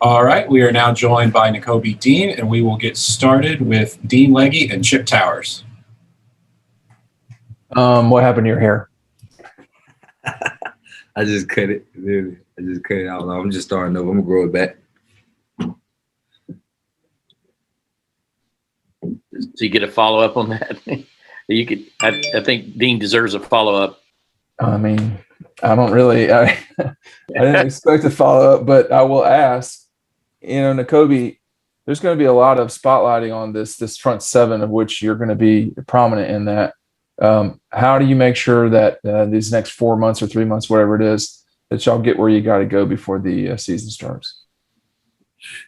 All right, we are now joined by Nakobe Dean, and we will get started with Dean Legge and Chip Towers. What happened to your hair? I just cut it. I just cut it out. I'm just starting over. I'm gonna grow it back. So you get a follow up on that. You could. I think Dean deserves a follow up. I mean, I don't really. I didn't expect a follow up, but I will ask. Nakobe, there's going to be a lot of spotlighting on this front seven, of which you're going to be prominent in that. How do you make sure that these next 4 months or 3 months, whatever it is, that y'all get where you got to go before the season starts?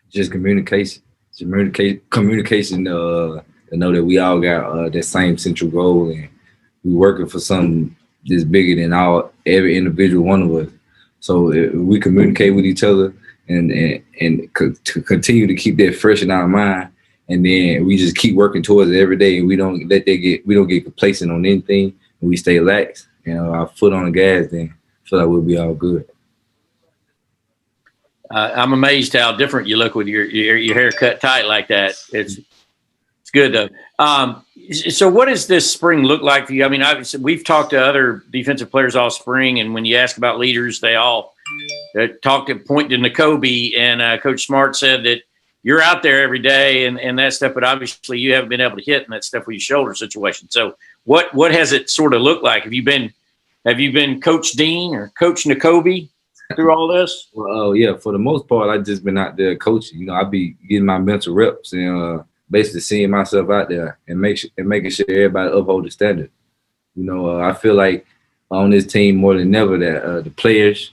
Just communication. Communication. To know that we all got that same central goal, and we're working for something that's bigger than every individual one of us. So if we communicate with each other and to continue to keep that fresh in our mind. And then we just keep working towards it every day, and we don't get complacent on anything. And we stay lax, our foot on the gas. Then I feel like we'll be all good. I'm amazed how different you look with your hair cut tight like that. It's good though. So what does this spring look like for you? I mean, obviously we've talked to other defensive players all spring, and when you ask about leaders, they all point to Nakobe, and Coach Smart said that you're out there every day and that stuff, but obviously you haven't been able to hit in that stuff with your shoulder situation. So what has it sort of looked like? Have you been Coach Dean or Coach Nakobe through all this? Well, yeah, for the most part, I've just been out there coaching. I be getting my mental reps and basically seeing myself out there and making sure everybody uphold the standard. I feel like on this team more than ever that the players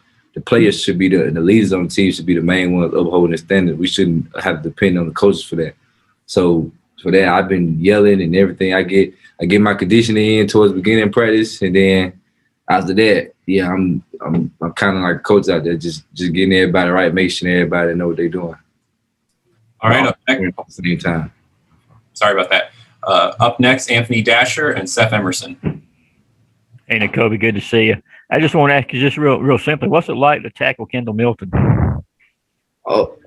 should be the leaders on the team should be the main ones upholding the standard. We shouldn't have to depend on the coaches for that. So for that, I've been yelling and everything. I get my conditioning in towards the beginning of practice, and then after that, yeah, I'm kind of like a coach out there, just getting everybody right, making sure everybody know what they're doing. All right, up next, at the same time. Sorry about that. Up next, Anthony Dasher and Seth Emerson. Hey, Nakobe, good to see you. I just want to ask you just real simply, what's it like to tackle Kendall Milton? Oh,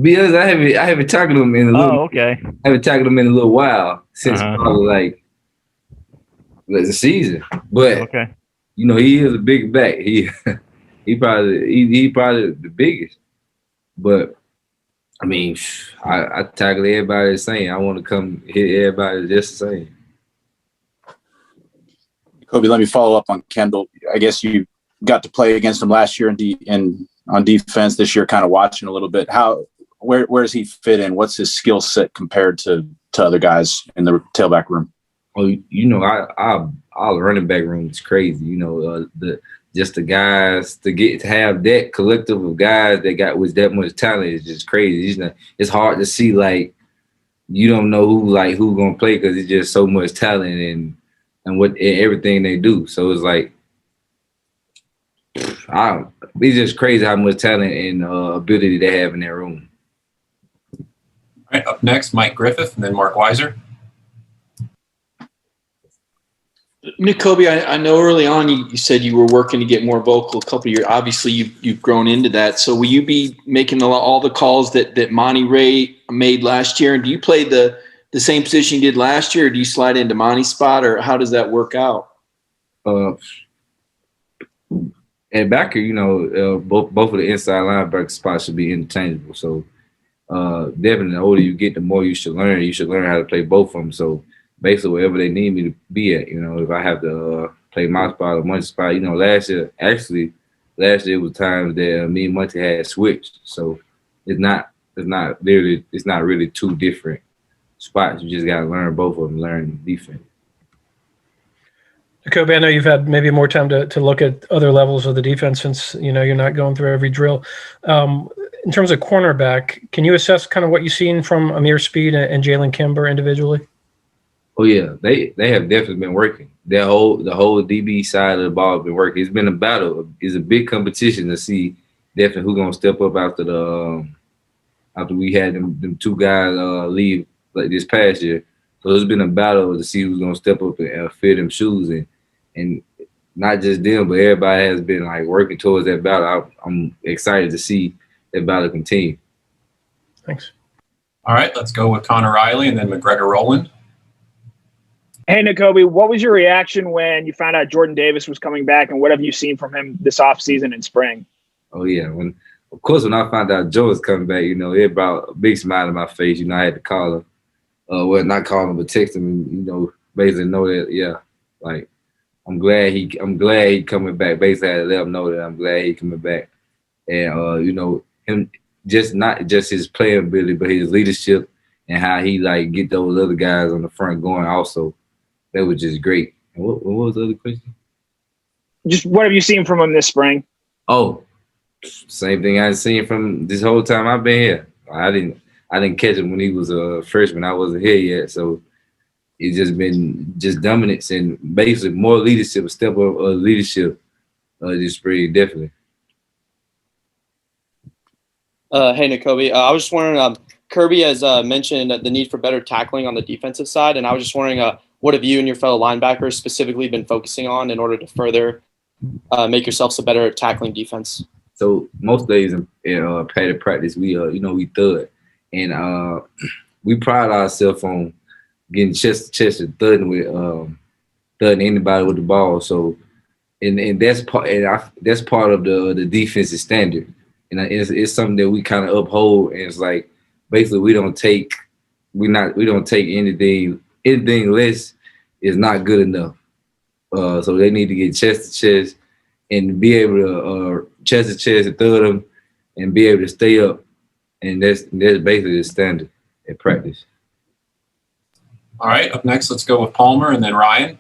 because I haven't tackled him in a little. Oh, okay. I haven't tackled him in a little while since probably like the season. But okay, he is a big back. He probably the biggest. But I mean, I tackle everybody the same. I want to come hit everybody just the same. Kobe, let me follow up on Kendall. I guess you got to play against him last year and on defense this year, kind of watching a little bit. Where does he fit in? What's his skill set compared to other guys in the tailback room? Oh, our running back room is crazy. The guys to have that collective of guys that got with that much talent is just crazy. It's hard to see, like, you don't know who gonna play because it's just so much talent and everything they do. So it's like, it's just crazy how much talent and ability they have in that room. All right, up next, Mike Griffith and then Mark Weiser. Nakobe, I know early on you said you were working to get more vocal a couple of years. Obviously, you've grown into that. So will you be making all the calls that Monty Ray made last year? And do you play the same position you did last year, or do you slide into Monty's spot, or how does that work out? At backer, both of the inside linebacker spots should be interchangeable. So definitely, the older you get, the more you should learn. You should learn how to play both of them. So basically, wherever they need me to be at, if I have to play my spot or Monty's spot, last year was times that me and Monty had switched. So it's not really two different spots. You just got to learn both of them, learn defense. Kobe, I know you've had maybe more time to look at other levels of the defense since, you're not going through every drill. In terms of cornerback, can you assess kind of what you've seen from Amir Speed and Jalen Kimber individually? Oh, yeah. They have definitely been working. The whole DB side of the ball has been working. It's been a battle. It's a big competition to see definitely who's going to step up after we had them two guys leave like this past year. So it's been a battle to see who's going to step up and fill them shoes. And not just them, but everybody has been like working towards that battle. I'm excited to see that battle continue. Thanks. All right, let's go with Connor Riley and then McGregor Rowland. Hey, Nakobe, what was your reaction when you found out Jordan Davis was coming back, and what have you seen from him this offseason and spring? Oh, yeah. Of course, when I found out Joe was coming back, it brought a big smile on my face. I had to call him. Well, not call him, but text him and, basically know that, yeah, like, I'm glad he coming back. Basically, I had to let him know that I'm glad he coming back. And, him just not just his playing ability, but his leadership and how he, like, get those other guys on the front going also. That was just great. And what was the other question? Just what have you seen from him this spring? Oh, same thing I've seen from this whole time I've been here. I didn't catch him when he was a freshman. I wasn't here yet, so it's just been dominance and basically more leadership, a step of leadership this spring, definitely. Hey, Nakobe. I was just wondering, Kirby has mentioned the need for better tackling on the defensive side, and I was just wondering, what have you and your fellow linebackers specifically been focusing on in order to further make yourselves a better tackling defense? So most days in padded practice, we thud, and we pride ourselves on getting chest to chest and thudding anybody with the ball. So, and that's part of the defensive standard, and it's something that we kind of uphold. And it's like basically we don't take anything less is not good enough. So they need to get chest to chest and be able to chest to chest and thud them and be able to stay up. And that's basically the standard in practice. All right, up next, let's go with Palmer and then Ryan.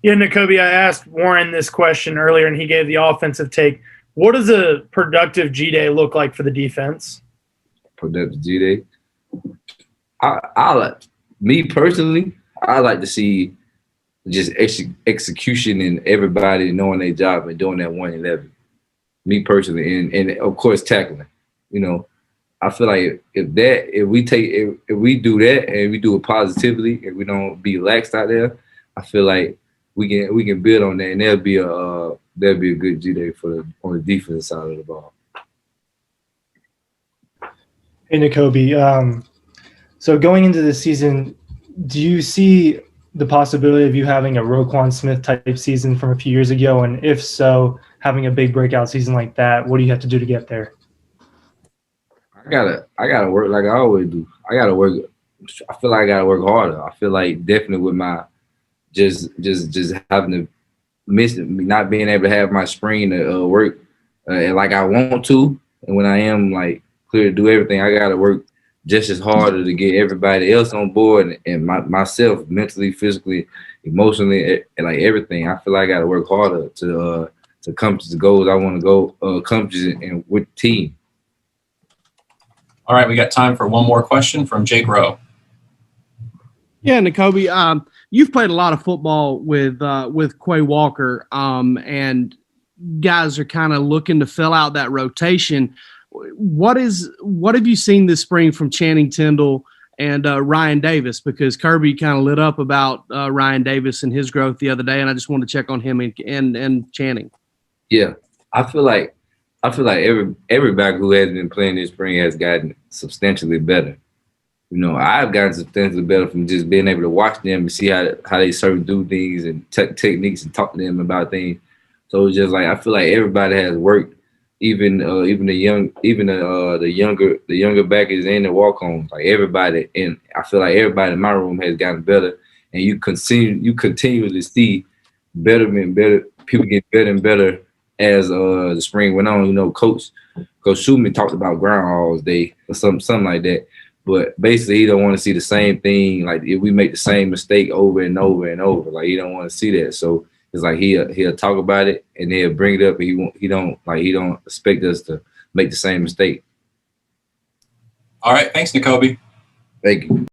Yeah, Nakobe, I asked Warren this question earlier, and he gave the offensive take. What does a productive G-Day look like for the defense? Productive G-Day? I like, me personally, I like to see just execution and everybody knowing their job and doing that 111. Me personally, and of course tackling. I feel like if we do that and we do it positively and we don't be lax out there, I feel like we can build on that, and that'll be a good G-Day on the defensive side of the ball. Hey, Nakobe. So going into the season, do you see the possibility of you having a Roquan Smith type season from a few years ago? And if so, having a big breakout season like that, what do you have to do to get there? I gotta work like I always do. I feel like I gotta work harder. I feel like definitely with my just having to not being able to have my spring to work like I want to, and when I am like clear to do everything, I gotta work just as harder to get everybody else on board and myself mentally, physically, emotionally, and like everything. I feel like I gotta work harder to accomplish the goals I want to go accomplish and with the team. All right, we got time for one more question from Jake Rowe. Yeah, Nakobe, you've played a lot of football with Quay Walker, and guys are kind of looking to fill out that rotation. What have you seen this spring from Channing Tindall and Ryan Davis? Because Kirby kind of lit up about Ryan Davis and his growth the other day, and I just want to check on him and Channing. Yeah, I feel like every back who has been playing this spring has gotten substantially better. I've gotten substantially better from just being able to watch them and see how they sort of do things and techniques and talk to them about things. So it's just like I feel like everybody has worked, even the younger backers and the walk-ons, like everybody. And I feel like everybody in my room has gotten better, and you continually see better and better people get better and better as the spring went on. Coach Schumann talked about Groundhog's Day or something like that. But basically, he don't want to see the same thing. Like if we make the same mistake over and over and over, like he don't want to see that. So it's like he'll talk about it and he'll bring it up. And he don't expect us to make the same mistake. All right, thanks, Nakobe. Thank you.